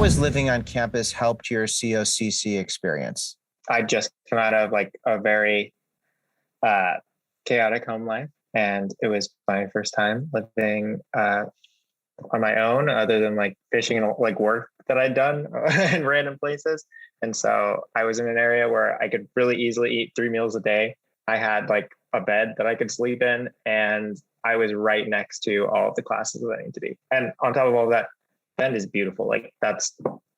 has living on campus helped your COCC experience? I just come out of like a very chaotic home life, and it was my first time living on my own, other than like fishing and like work that I'd done in random places. And so I was in an area where I could really easily eat 3 meals a day. I had like a bed that I could sleep in, and I was right next to all of the classes that I need to be. And on top of all of that, Bend is beautiful. Like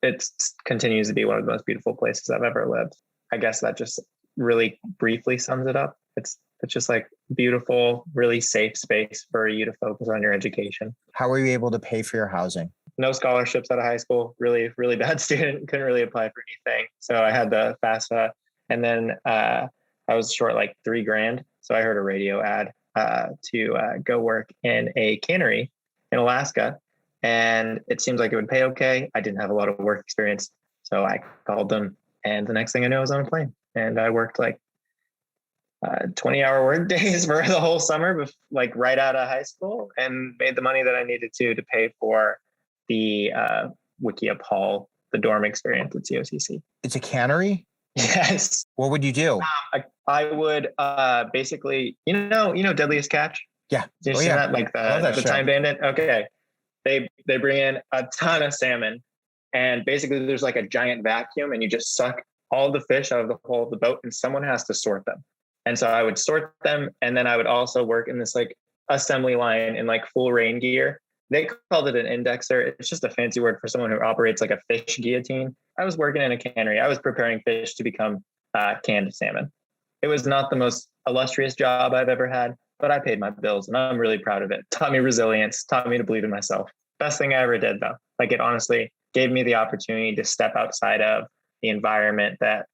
it continues to be one of the most beautiful places I've ever lived. I guess that just really briefly sums it up. It's just like beautiful, really safe space for you to focus on your education. How were you able to pay for your housing? No scholarships out of high school. Really, really bad student. Couldn't really apply for anything. So I had the FAFSA, and then I was short like $3,000. So I heard a radio ad to go work in a cannery in Alaska, and it seemed like it would pay okay. I didn't have a lot of work experience, so I called them, and the next thing I knew, I was on a plane, and I worked like 20-hour work days for the whole summer, like right out of high school, and made the money that I needed to pay for the Wikiup Hall, the dorm experience at COCC. It's a cannery? Yes. What would you do? I would basically, Deadliest Catch? Yeah. Did you see that? Like the Time Bandit? Okay. They bring in a ton of salmon, and basically there's like a giant vacuum, and you just suck all the fish out of the whole of the boat, and someone has to sort them. And so I would sort them, and then I would also work in this like assembly line in like full rain gear. They called it an indexer. It's just a fancy word for someone who operates like a fish guillotine. I was working in a cannery. I was preparing fish to become canned salmon. It was not the most illustrious job I've ever had, but I paid my bills, and I'm really proud of it. Taught me resilience, taught me to believe in myself. Best thing I ever did, though. Like, it honestly gave me the opportunity to step outside of the environment that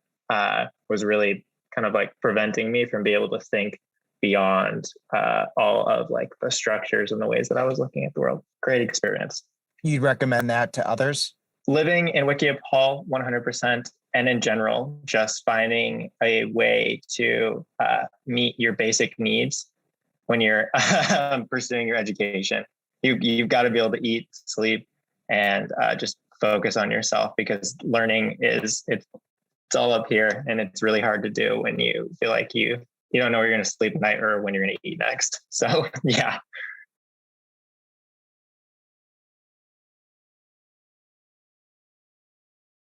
was really kind of like preventing me from being able to think beyond all of like the structures and the ways that I was looking at the world. Great experience. You'd recommend that to others? Living in Wikiup Hall, 100%. And in general, just finding a way to meet your basic needs when you're pursuing your education. You've got to be able to eat, sleep, and just focus on yourself, because learning it's all up here, and it's really hard to do when you feel like you don't know where you're going to sleep at night or when you're going to eat next. So yeah.